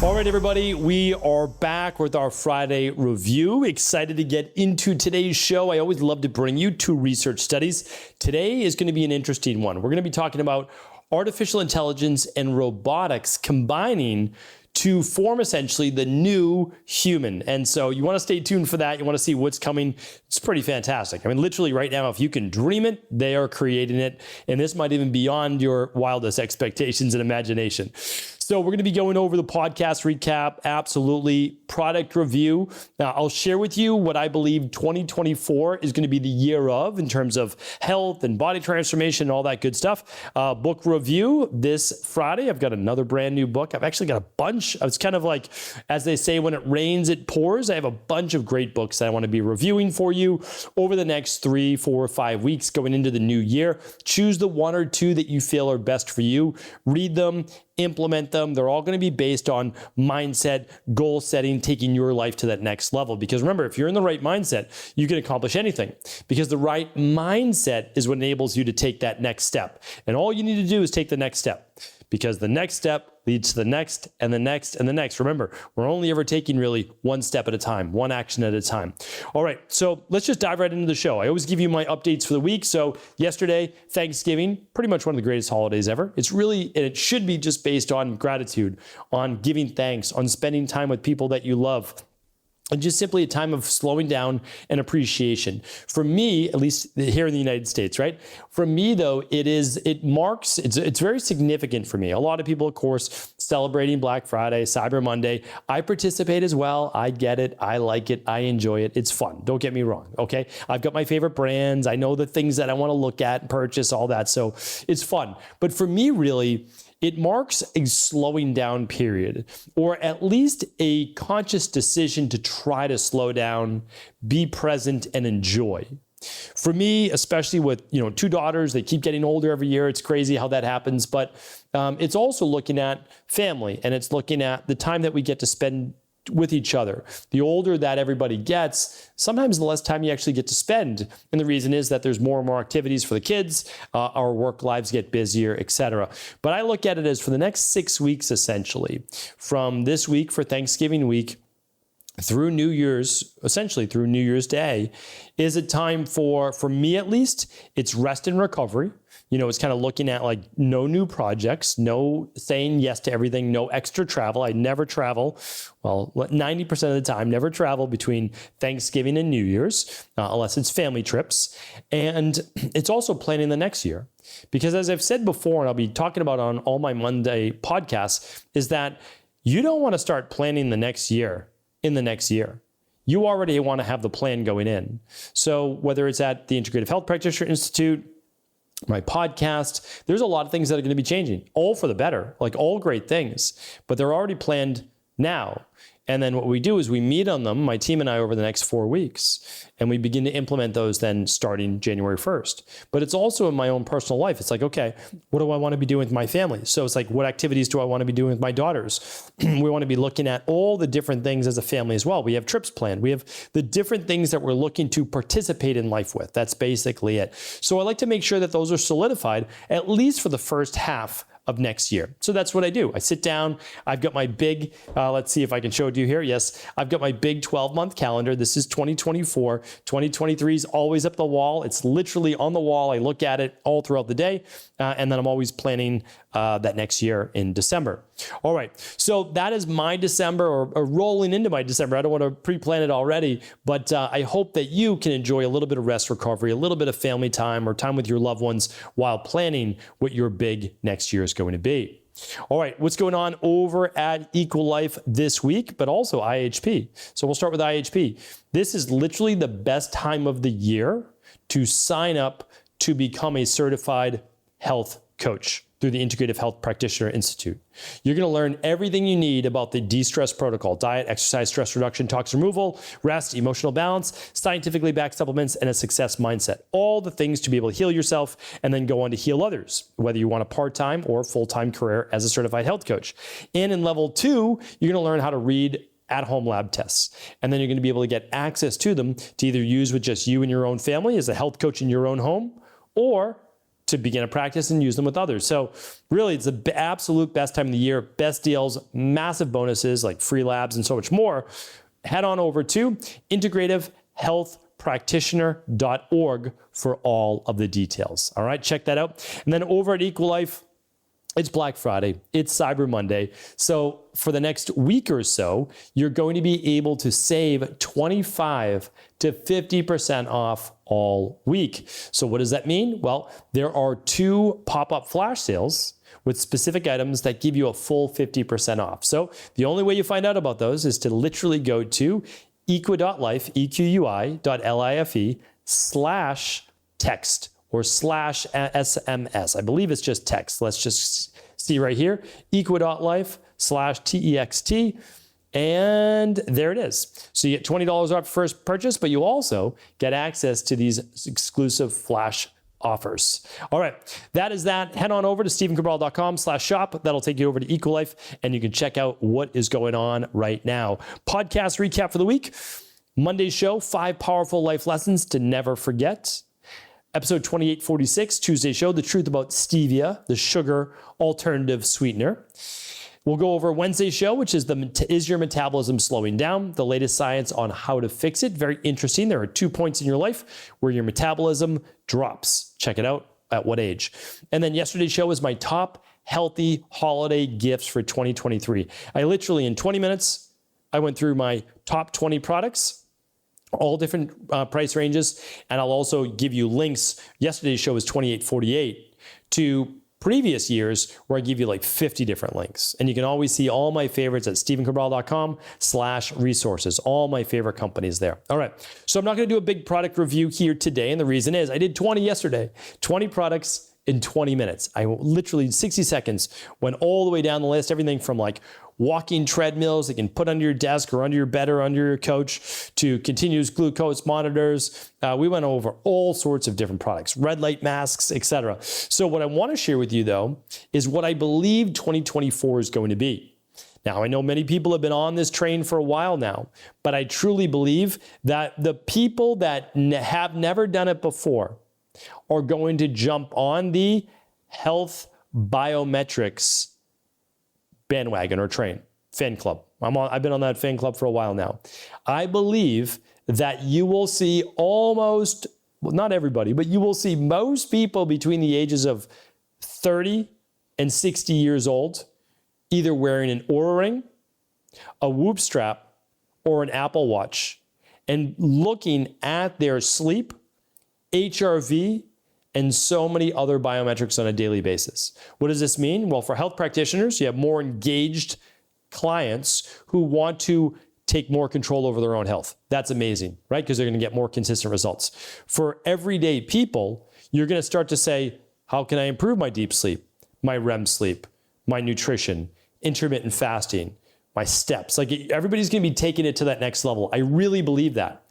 All right, everybody, we are back with our Friday review. Excited to get into today's show. I always love to bring you two research studies. Today is going to be an interesting one. We're going to be talking about artificial intelligence and robotics combining to form essentially the new human. And so you want to stay tuned for that. You want to see what's coming. It's pretty fantastic. I mean, literally right now, if you can dream it, they are creating it. And this might even be beyond your wildest expectations and imagination. So we're going to be going over the podcast recap, absolutely, product review. Now, I'll share with you what I believe 2024 is going to be the year of in terms of health and body transformation and all that good stuff. Book review this Friday. I've got another brand new book. I've actually got a bunch. It's kind of like, as they say, when it rains, it pours. I have a bunch of great books that I want to be reviewing for you over the next 3, 4, 5 weeks going into the new year. Choose the one or two that you feel are best for you. Read them. Implement them. They're all going to be based on mindset, goal setting, taking your life to that next level. Because remember, if you're in the right mindset, you can accomplish anything, because the right mindset is what enables you to take that next step. And all you need to do is take the next step, because the next step leads to the next and the next and the next. Remember, we're only ever taking really one step at a time, one action at a time. All right, so let's just dive right into the show. I always give you my updates for the week. So yesterday, Thanksgiving, pretty much one of the greatest holidays ever. It's really, and it should be just based on gratitude, on giving thanks, on spending time with people that you love. And just simply a time of slowing down and appreciation. For me, at least here in the United States, right? For me, though, it's very significant for me. A lot of people, of course, celebrating Black Friday, Cyber Monday. I participate as well. I get it. I like it. I enjoy it. It's fun. Don't get me wrong, okay? I've got my favorite brands. I know the things that I want to look at and purchase, all that. So it's fun. But for me, really, it marks a slowing down period, or at least a conscious decision to try to slow down, be present, and enjoy. For me, especially with 2 daughters, they keep getting older every year. It's crazy how that happens, but it's also looking at family, and it's looking at the time that we get to spend with each other. The older that everybody gets, sometimes the less time you actually get to spend. And the reason is that there's more and more activities for the kids, our work lives get busier, etc. But I look at it as for the next 6 weeks, essentially, from this week for Thanksgiving week through New Year's, essentially through New Year's Day, is a time for me at least, it's rest and recovery. It's kind of looking at like no new projects, no saying yes to everything, no extra travel. I never travel. Well, 90% of the time, never travel between Thanksgiving and New Year's, unless it's family trips. And it's also planning the next year. Because as I've said before, and I'll be talking about on all my Monday podcasts, is that you don't want to start planning the next year in the next year. You already want to have the plan going in. So whether it's at the Integrative Health Practitioner Institute, my podcast, there's a lot of things that are going to be changing, all for the better, like all great things, but they're already planned now. And then what we do is we meet on them, my team and I, over the next 4 weeks, and we begin to implement those then starting January 1st. But it's also in my own personal life. It's like, okay, what do I want to be doing with my family? So it's like, what activities do I want to be doing with my daughters? We want to be looking at all the different things as a family as well. We have trips planned. We have the different things that we're looking to participate in life with. That's basically it. So I like to make sure that those are solidified, at least for the first half of next year. So that's what I do. I sit down, I've got my big, let's see if I can show it to you here. Yes, I've got my big 12-month calendar. This is 2024. 2023 is always up the wall. It's literally on the wall. I look at it all throughout the day, and then I'm always planning that next year in December. All right, so that is my December, or rolling into my December. I don't want to pre-plan it already, but I hope that you can enjoy a little bit of rest, recovery, a little bit of family time or time with your loved ones while planning what your big next year is going to be. All right, what's going on over at EquiLife this week, but also IHP. So we'll start with IHP. This is literally the best time of the year to sign up to become a certified health coach through the Integrative Health Practitioner Institute. You're going to learn everything you need about the de-stress protocol: diet, exercise, stress reduction, toxin removal, rest, emotional balance, scientifically backed supplements, and a success mindset. All the things to be able to heal yourself and then go on to heal others, whether you want a part-time or full-time career as a certified health coach. And in level 2, you're going to learn how to read at-home lab tests. And then you're going to be able to get access to them to either use with just you and your own family as a health coach in your own home, or to begin a practice and use them with others. So really, it's the absolute best time of the year, best deals, massive bonuses like free labs and so much more. Head on over to integrativehealthpractitioner.org for all of the details. All right, check that out. And then over at EquiLife, it's Black Friday, it's Cyber Monday. So for the next week or so, you're going to be able to save 25 to 50% off all week. So what does that mean? Well, there are 2 pop-up flash sales with specific items that give you a full 50% off. So the only way you find out about those is to literally go to equi.life, equi.life/text or /SMS. I believe it's just text. Let's just see right here, equi.life/TEXT. And there it is. So you get $20 off first purchase, but you also get access to these exclusive flash offers. All right, that is that. Head on over to stephencabral.com/shop. That'll take you over to EquiLife, and you can check out what is going on right now. Podcast recap for the week. Monday's show, 5 powerful life lessons to never forget. Episode 2846, Tuesday show, the truth about stevia, the sugar alternative sweetener. We'll go over Wednesday's show, which is is your metabolism slowing down? The latest science on how to fix it. Very interesting. There are 2 points in your life where your metabolism drops. Check it out. At what age? And then yesterday's show is my top healthy holiday gifts for 2023. I literally, in 20 minutes, I went through my top 20 products, all different price ranges, and I'll also give you links. Yesterday's show was 2848 to previous years where I give you like 50 different links. And you can always see all my favorites at stephencabral.com/resources, all my favorite companies there. All right, so I'm not gonna do a big product review here today, and the reason is I did 20 yesterday, 20 products in 20 minutes. I literally 60 seconds went all the way down the list, everything from like walking treadmills that you can put under your desk or under your bed or under your couch to continuous glucose monitors. We went over all sorts of different products, red light masks, etc. So what I want to share with you though is what I believe 2024 is going to be. Now, I know many people have been on this train for a while now, but I truly believe that the people that have never done it before are going to jump on the health biometrics bandwagon or train, fan club. I've been on that fan club for a while now. I believe that you will see almost, well, not everybody, but you will see most people between the ages of 30 and 60 years old either wearing an Oura Ring, a Whoop strap, or an Apple Watch and looking at their sleep, HRV, and so many other biometrics on a daily basis. What does this mean? Well, for health practitioners, you have more engaged clients who want to take more control over their own health. That's amazing, right? Because they're going to get more consistent results. For everyday people, you're going to start to say, how can I improve my deep sleep, my REM sleep, my nutrition, intermittent fasting, my steps? Like everybody's going to be taking it to that next level. I really believe that.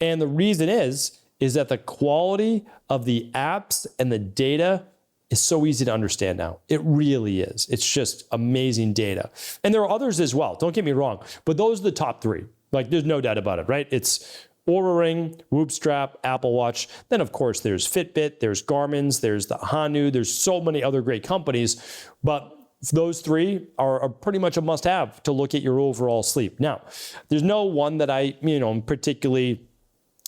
And the reason is that the quality of the apps and the data is so easy to understand now. It really is. It's just amazing data. And there are others as well, don't get me wrong, but those are the top 3. Like there's no doubt about it, right? It's Oura Ring, Whoop strap, Apple Watch. Then of course there's Fitbit, there's Garmin's, there's the Hanu, there's so many other great companies, but those 3 are pretty much a must-have to look at your overall sleep. Now, there's no one that I, am particularly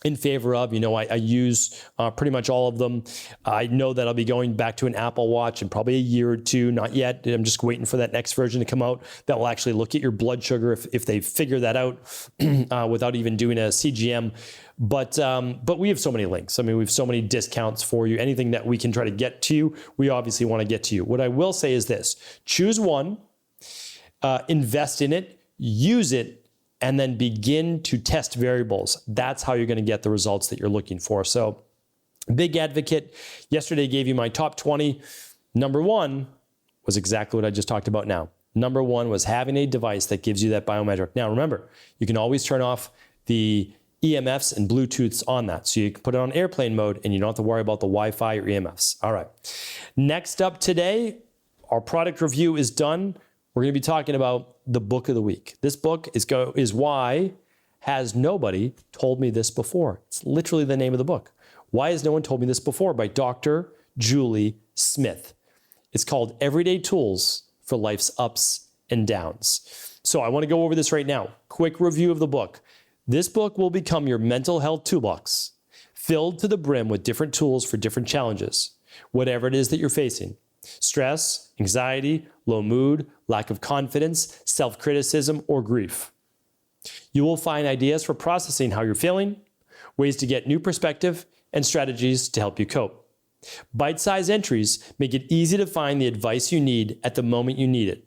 in favor of. I use pretty much all of them. I know that I'll be going back to an Apple Watch in probably a year or 2, not yet. I'm just waiting for that next version to come out that will actually look at your blood sugar if they figure that out without even doing a CGM. But we have so many links. I mean, we have so many discounts for you. Anything that we can try to get to you, we obviously want to get to you. What I will say is this: choose one, invest in it, use it, and then begin to test variables. That's how you're going to get the results that you're looking for. So, big advocate. Yesterday gave you my top 20. Number 1 was exactly what I just talked about now. Number 1 was having a device that gives you that biometric. Now, remember, you can always turn off the EMFs and Bluetooths on that. So you can put it on airplane mode and you don't have to worry about the Wi-Fi or EMFs. All right. Next up today, our product review is done. We're going to be talking about the book of the week. This book is Why Has Nobody Told Me This Before? It's literally the name of the book. Why has no one told me this before? By Dr. Julie Smith. It's called Everyday Tools for Life's Ups and Downs. So I want to go over this right now. Quick review of the book. This book will become your mental health toolbox, filled to the brim with different tools for different challenges, whatever it is that you're facing. Stress, anxiety, low mood, lack of confidence, self-criticism, or grief. You will find ideas for processing how you're feeling, ways to get new perspective, and strategies to help you cope. Bite-sized entries make it easy to find the advice you need at the moment you need it,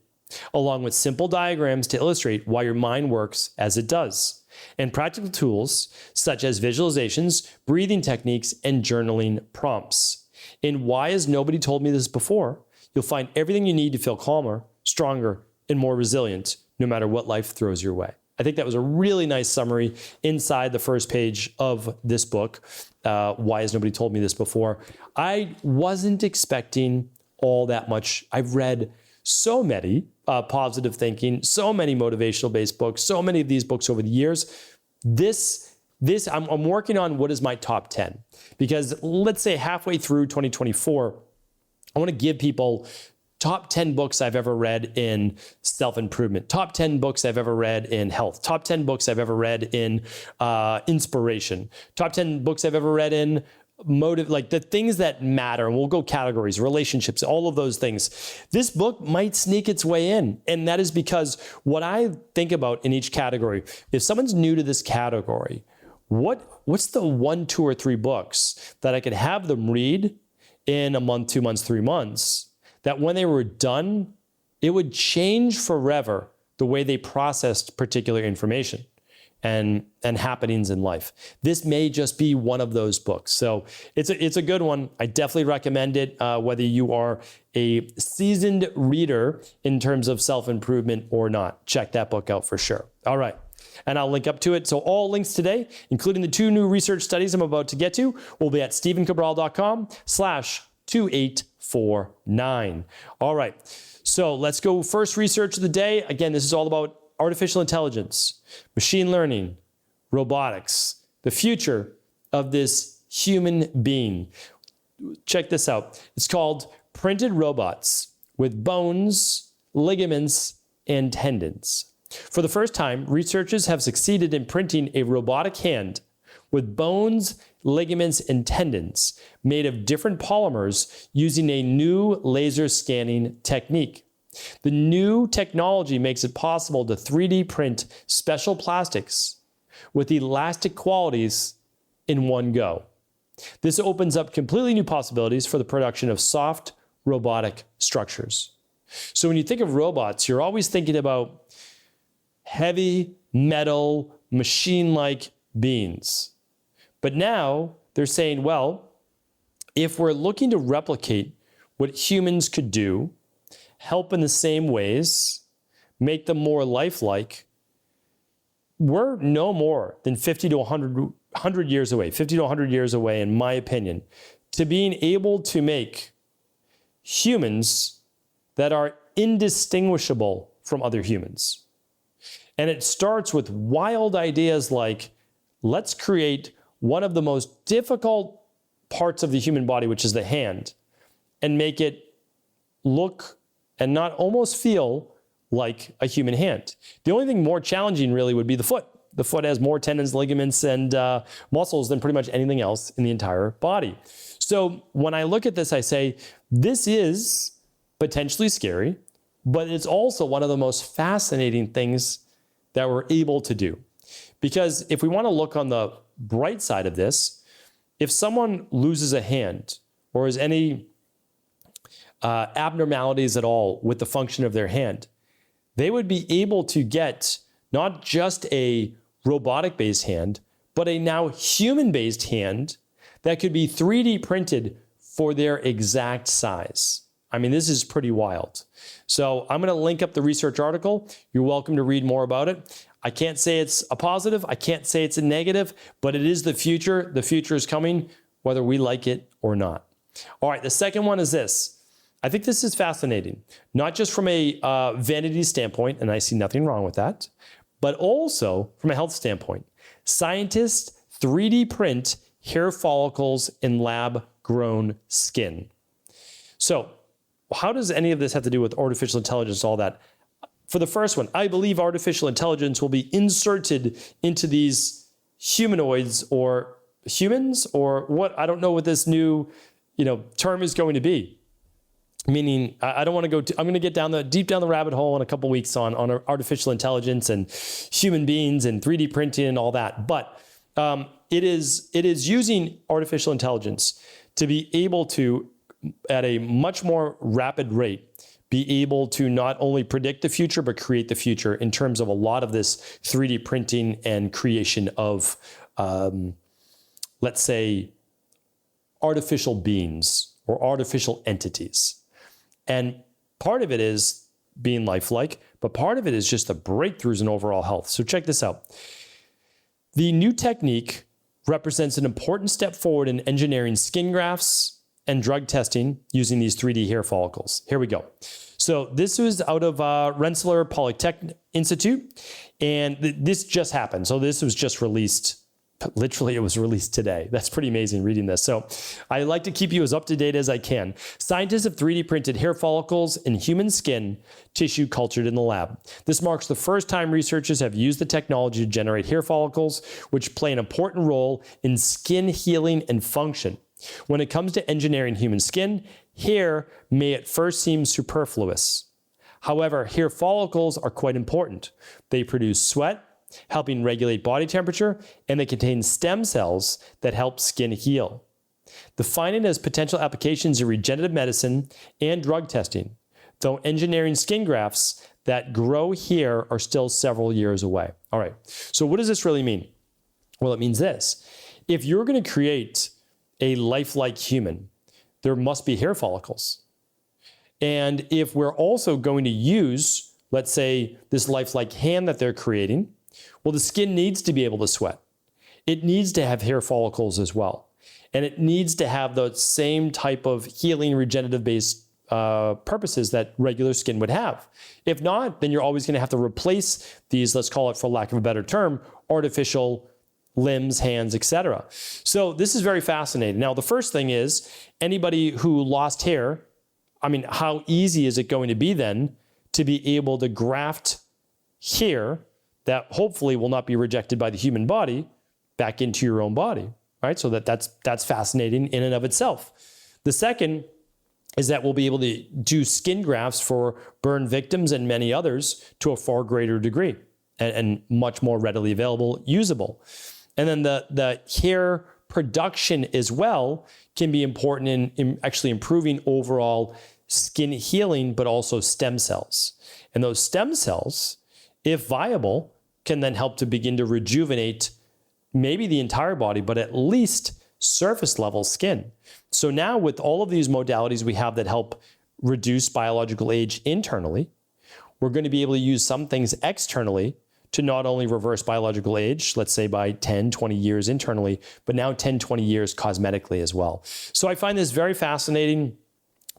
along with simple diagrams to illustrate why your mind works as it does, and practical tools such as visualizations, breathing techniques, and journaling prompts. In Why Has Nobody Told Me This Before, you'll find everything you need to feel calmer, stronger, and more resilient no matter what life throws your way. I think that was a really nice summary inside the first page of this book, Why Has Nobody Told Me This Before. I wasn't expecting all that much. I've read so many positive thinking, so many motivational-based books, so many of these books over the years. I'm working on what is my top 10, because let's say halfway through 2024, I want to give people top 10 books I've ever read in self-improvement, top 10 books I've ever read in health, top 10 books I've ever read in inspiration, top 10 books I've ever read in motive, like the things that matter. And we'll go categories, relationships, all of those things. This book might sneak its way in. And that is because what I think about in each category, if someone's new to this category, what's the 1, 2, or 3 books that I could have them read in a month, 2 months, 3 months, that when they were done, it would change forever the way they processed particular information and happenings in life. This may just be one of those books. So it's a good one. I definitely recommend it, whether you are a seasoned reader in terms of self-improvement or not. Check that book out for sure. All right. And I'll link up to it. So all links today, including the 2 new research studies I'm about to get to, will be at stephencabral.com/2849. All right. So let's go first research of the day. Again, this is all about artificial intelligence, machine learning, robotics, the future of this human being. Check this out. It's called Printed Robots with Bones, Ligaments, and Tendons. For the first time, researchers have succeeded in printing a robotic hand with bones, ligaments, and tendons made of different polymers using a new laser scanning technique. The new technology makes it possible to 3D print special plastics with elastic qualities in one go. This opens up completely new possibilities for the production of soft robotic structures. So when you think of robots, you're always thinking about heavy metal machine-like beings. But now they're saying, well, if we're looking to replicate what humans could do, help in the same ways, make them more lifelike, we're no more than 50 to 100 years away, 50 to 100 years away, in my opinion, to being able to make humans that are indistinguishable from other humans. And it starts with wild ideas like, let's create one of the most difficult parts of the human body, which is the hand, and make it look and not almost feel like a human hand. The only thing more challenging really would be the foot. The foot has more tendons, ligaments, and muscles than pretty much anything else in the entire body. So when I look at this, I say, this is potentially scary, but it's also one of the most fascinating things that we're able to do. Because if we want to look on the bright side of this, if someone loses a hand or has any abnormalities at all with the function of their hand, they would be able to get not just a robotic-based hand, but a now human-based hand that could be 3D printed for their exact size. I mean, this is pretty wild. So I'm going to link up the research article. You're welcome to read more about it. I can't say it's a positive. I can't say it's a negative, but it is the future. The future is coming, whether we like it or not. All right, the second one is this. I think this is fascinating, not just from a vanity standpoint, and I see nothing wrong with that, but also from a health standpoint. Scientists 3D print hair follicles in lab-grown skin. So how does any of this have to do with artificial intelligence, all that? For the first one, I believe artificial intelligence will be inserted into these humanoids or humans or what, I don't know what this new, term is going to be. Meaning, I don't want to go. I'm going to get deep down the rabbit hole in a couple weeks on artificial intelligence and human beings and 3D printing and all that. But it is using artificial intelligence to be able to, at a much more rapid rate, be able to not only predict the future but create the future in terms of a lot of this 3D printing and creation of, let's say, artificial beings or artificial entities. And part of it is being lifelike, but part of it is just the breakthroughs in overall health. So check this out. The new technique represents an important step forward in engineering skin grafts and drug testing using these 3D hair follicles. Here we go. So this was out of Rensselaer Polytechnic Institute, and this just happened. So this was just released. Literally, it was released today. That's pretty amazing reading this. So I like to keep you as up to date as I can. Scientists have 3D printed hair follicles in human skin tissue cultured in the lab. This marks the first time researchers have used the technology to generate hair follicles, which play an important role in skin healing and function. When it comes to engineering human skin, hair may at first seem superfluous. However, hair follicles are quite important. They produce sweat, helping regulate body temperature, and they contain stem cells that help skin heal. The finding has potential applications in regenerative medicine and drug testing, though engineering skin grafts that grow hair are still several years away. All right, so what does this really mean? Well, it means this. If you're going to create a lifelike human, there must be hair follicles. And if we're also going to use, let's say, this lifelike hand that they're creating, well, the skin needs to be able to sweat. It needs to have hair follicles as well. And it needs to have the same type of healing, regenerative-based purposes that regular skin would have. If not, then you're always going to have to replace these, let's call it, for lack of a better term, artificial limbs, hands, etc. So this is very fascinating. Now, the first thing is anybody who lost hair, how easy is it going to be then to be able to graft hair that hopefully will not be rejected by the human body back into your own body, right? So that's fascinating in and of itself. The second is that we'll be able to do skin grafts for burn victims and many others to a far greater degree and much more readily available, usable. And then the hair production as well can be important in actually improving overall skin healing, but also stem cells. And those stem cells, if viable, can then help to begin to rejuvenate maybe the entire body, but at least surface level skin. So now with all of these modalities we have that help reduce biological age internally, we're going to be able to use some things externally to not only reverse biological age, let's say by 10, 20 years internally, but now 10, 20 years cosmetically as well. So I find this very fascinating.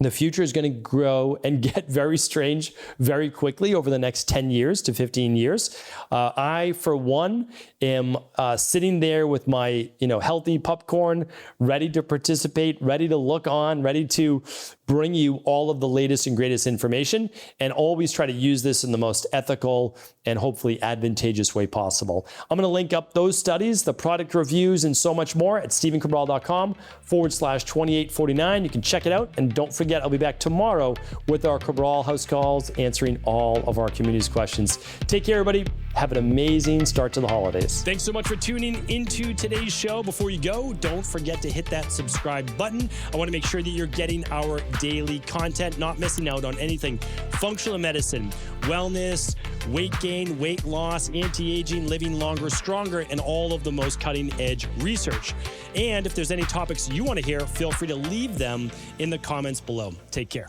The future is going to grow and get very strange very quickly over the next 10 years to 15 years. I, for one, am sitting there with my healthy popcorn, ready to participate, ready to look on, ready to bring you all of the latest and greatest information, and always try to use this in the most ethical and hopefully advantageous way possible. I'm going to link up those studies, the product reviews, and so much more at stephencabral.com/2849. You can check it out, and don't forget, I'll be back tomorrow with our Cabral House Calls, answering all of our community's questions. Take care, everybody. Have an amazing start to the holidays. Thanks so much for tuning into today's show. Before you go, don't forget to hit that subscribe button. I want to make sure that you're getting our daily content, not missing out on anything functional medicine, wellness, weight gain, weight loss, anti-aging, living longer, stronger, and all of the most cutting-edge research. And if there's any topics you want to hear, feel free to leave them in the comments below. Take care.